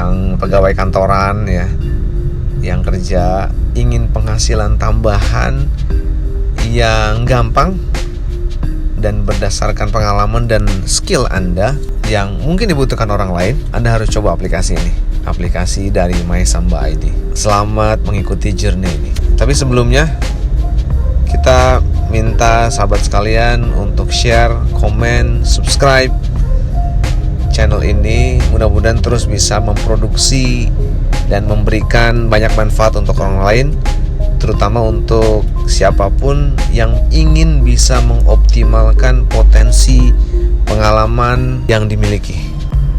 yang pegawai kantoran ya, yang kerja ingin penghasilan tambahan yang gampang dan berdasarkan pengalaman dan skill Anda yang mungkin dibutuhkan orang lain, Anda harus coba aplikasi ini. Aplikasi dari MySamba ID. Selamat mengikuti journey ini. Tapi sebelumnya kita minta sahabat sekalian untuk share, komen, subscribe channel ini. Mudah-mudahan terus bisa memproduksi dan memberikan banyak manfaat untuk orang lain, terutama untuk siapapun yang ingin bisa mengoptimalkan potensi pengalaman yang dimiliki.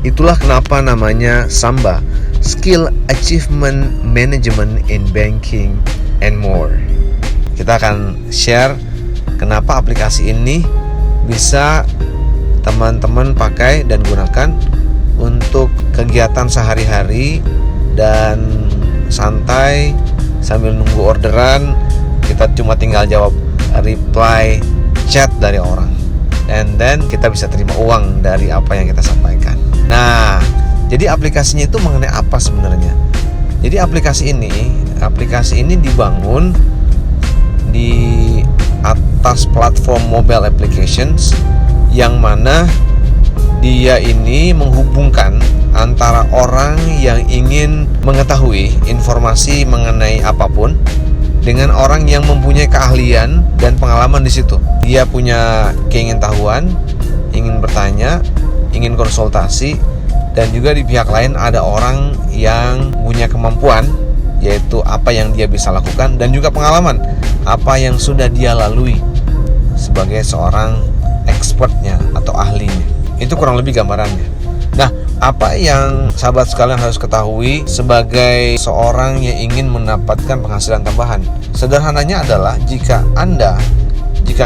Itulah kenapa namanya Samba, Skill Achievement Management in Banking and More. Kita akan share kenapa aplikasi ini bisa teman-teman pakai dan gunakan untuk kegiatan sehari-hari dan santai sambil nunggu orderan. Kita cuma tinggal jawab reply chat dari orang, and then kita bisa terima uang dari apa yang kita sampaikan. Nah, jadi aplikasinya itu mengenai apa sebenarnya? Jadi aplikasi ini dibangun di atas platform mobile applications, yang mana dia ini menghubungkan antara orang yang ingin mengetahui informasi mengenai apapun dengan orang yang mempunyai keahlian dan pengalaman di situ. Dia punya keingintahuan, ingin bertanya, ingin konsultasi, dan juga di pihak lain ada orang yang punya kemampuan, yaitu apa yang dia bisa lakukan dan juga pengalaman apa yang sudah dia lalui sebagai seorang expertnya atau ahlinya. Itu kurang lebih gambarannya. Nah, apa yang sahabat sekalian harus ketahui sebagai seorang yang ingin mendapatkan penghasilan tambahan? Sederhananya adalah jika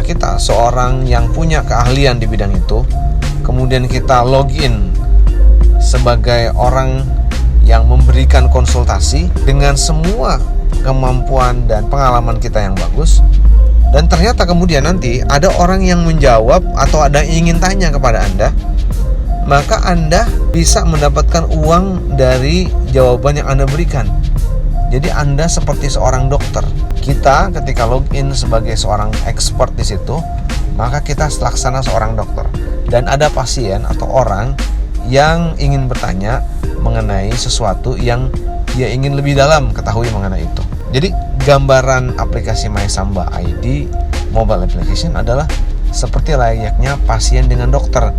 kita seorang yang punya keahlian di bidang itu, kemudian kita login sebagai orang yang memberikan konsultasi dengan semua kemampuan dan pengalaman kita yang bagus, dan ternyata kemudian nanti ada orang yang menjawab atau ada yang ingin tanya kepada Anda, maka Anda bisa mendapatkan uang dari jawaban yang Anda berikan. Jadi Anda seperti seorang dokter. Kita ketika login sebagai seorang expert di situ, maka kita selaksana seorang dokter. Dan ada pasien atau orang yang ingin bertanya mengenai sesuatu yang dia ingin lebih dalam ketahui mengenai itu. Jadi gambaran aplikasi MySamba ID mobile application adalah seperti layaknya pasien dengan dokter.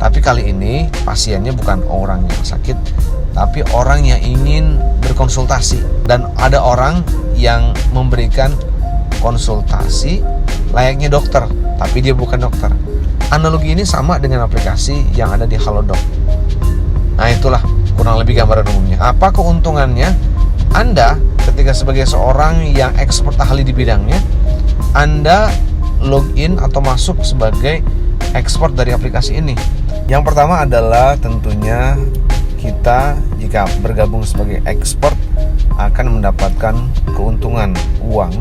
Tapi kali ini pasiennya bukan orang yang sakit, tapi orang yang ingin berkonsultasi. Dan ada orang yang memberikan konsultasi layaknya dokter, tapi dia bukan dokter. Analogi ini sama dengan aplikasi yang ada di Halodoc. Nah, itulah kurang lebih gambaran umumnya. Apa keuntungannya? Anda ketika sebagai seorang yang expert ahli di bidangnya, Anda login atau masuk sebagai expert dari aplikasi ini. Yang pertama adalah tentunya kita jika bergabung sebagai expert akan mendapatkan keuntungan uang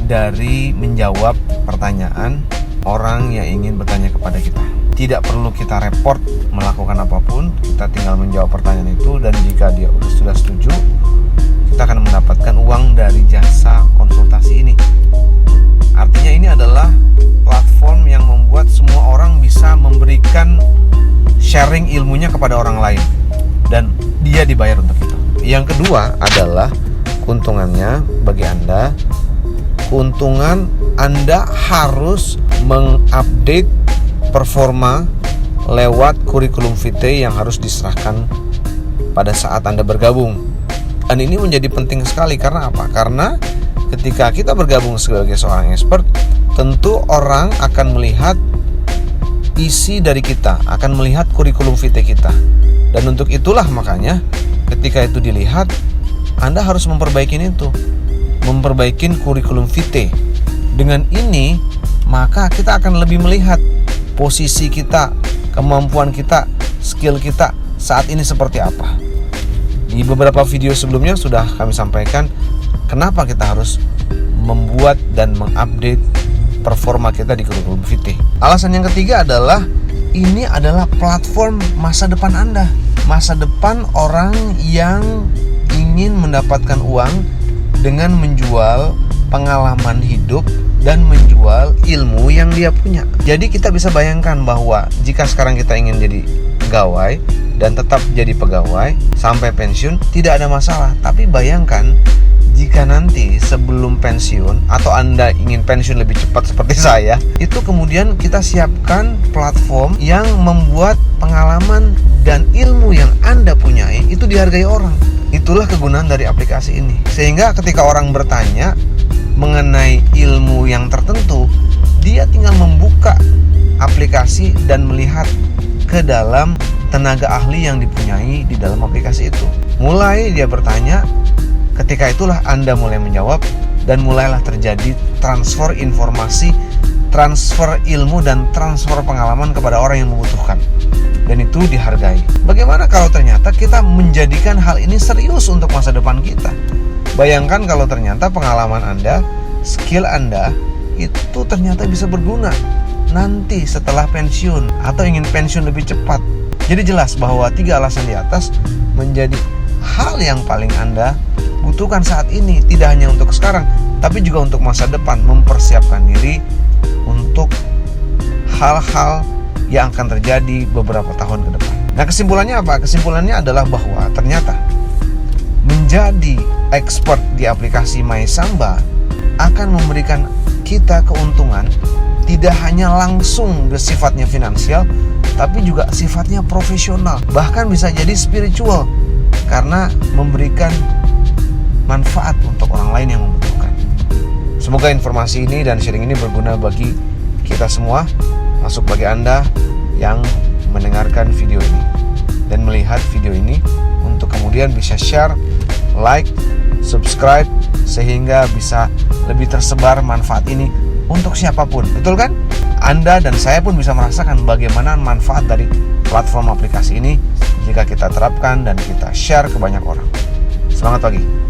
dari menjawab pertanyaan orang yang ingin bertanya kepada kita. Tidak perlu kita repot melakukan apapun, kita tinggal menjawab pertanyaan itu, dan jika dia sudah setuju, kita akan mendapatkan uang dari jasa konsultasi ini. Artinya ini adalah platform yang membuat semua orang bisa memberikan sharing ilmunya kepada orang lain, dan dia dibayar untuk itu. Yang kedua adalah keuntungannya bagi Anda. Keuntungan Anda harus mengupdate performa lewat kurikulum vitae yang harus diserahkan pada saat Anda bergabung. Dan ini menjadi penting sekali karena apa? Karena ketika kita bergabung sebagai seorang expert, tentu orang akan melihat isi dari kita, akan melihat kurikulum vitae kita. Dan untuk itulah makanya ketika itu dilihat, Anda harus memperbaiki itu, memperbaiki kurikulum vitae. Dengan ini, maka kita akan lebih melihat posisi kita, kemampuan kita, skill kita saat ini seperti apa. Di beberapa video sebelumnya sudah kami sampaikan kenapa kita harus membuat dan mengupdate performa kita di kurikulum vitae. Alasan yang ketiga adalah ini adalah platform masa depan Anda. Masa depan orang yang ingin mendapatkan uang dengan menjual pengalaman hidup dan menjual ilmu yang dia punya. Jadi kita bisa bayangkan bahwa jika sekarang kita ingin jadi pegawai dan tetap jadi pegawai sampai pensiun, tidak ada masalah. Tapi bayangkan jika nanti sebelum pensiun atau Anda ingin pensiun lebih cepat seperti saya, itu kemudian kita siapkan platform yang membuat pengalaman dan ilmu yang Anda punyai itu dihargai orang. Itulah kegunaan dari aplikasi ini. Sehingga ketika orang bertanya mengenai ilmu yang tertentu, dia tinggal membuka aplikasi dan melihat ke dalam tenaga ahli yang dipunyai di dalam aplikasi itu. Mulai dia bertanya, ketika itulah Anda mulai menjawab dan mulailah terjadi transfer informasi, transfer ilmu dan transfer pengalaman kepada orang yang membutuhkan. Dan itu dihargai. Bagaimana kalau ternyata kita menjadikan hal ini serius untuk masa depan kita? Bayangkan kalau ternyata pengalaman Anda, skill Anda itu ternyata bisa berguna nanti setelah pensiun atau ingin pensiun lebih cepat. Jadi jelas bahwa 3 alasan di atas menjadi hal yang paling Anda butuhkan saat ini, tidak hanya untuk sekarang, tapi juga untuk masa depan, mempersiapkan diri untuk hal-hal yang akan terjadi beberapa tahun ke depan. Nah, kesimpulannya apa? Kesimpulannya adalah bahwa ternyata menjadi expert di aplikasi MySamba akan memberikan kita keuntungan tidak hanya langsung bersifatnya finansial, tapi juga sifatnya profesional, bahkan bisa jadi spiritual karena memberikan manfaat untuk orang lain yang membutuhkan. Semoga informasi ini dan sharing ini berguna bagi kita semua, masuk bagi Anda yang mendengarkan video ini dan melihat video ini, untuk kemudian bisa share, like, subscribe, sehingga bisa lebih tersebar manfaat ini untuk siapapun. Betul kan? Anda dan saya pun bisa merasakan bagaimana manfaat dari platform aplikasi ini jika kita terapkan dan kita share ke banyak orang. Semangat pagi.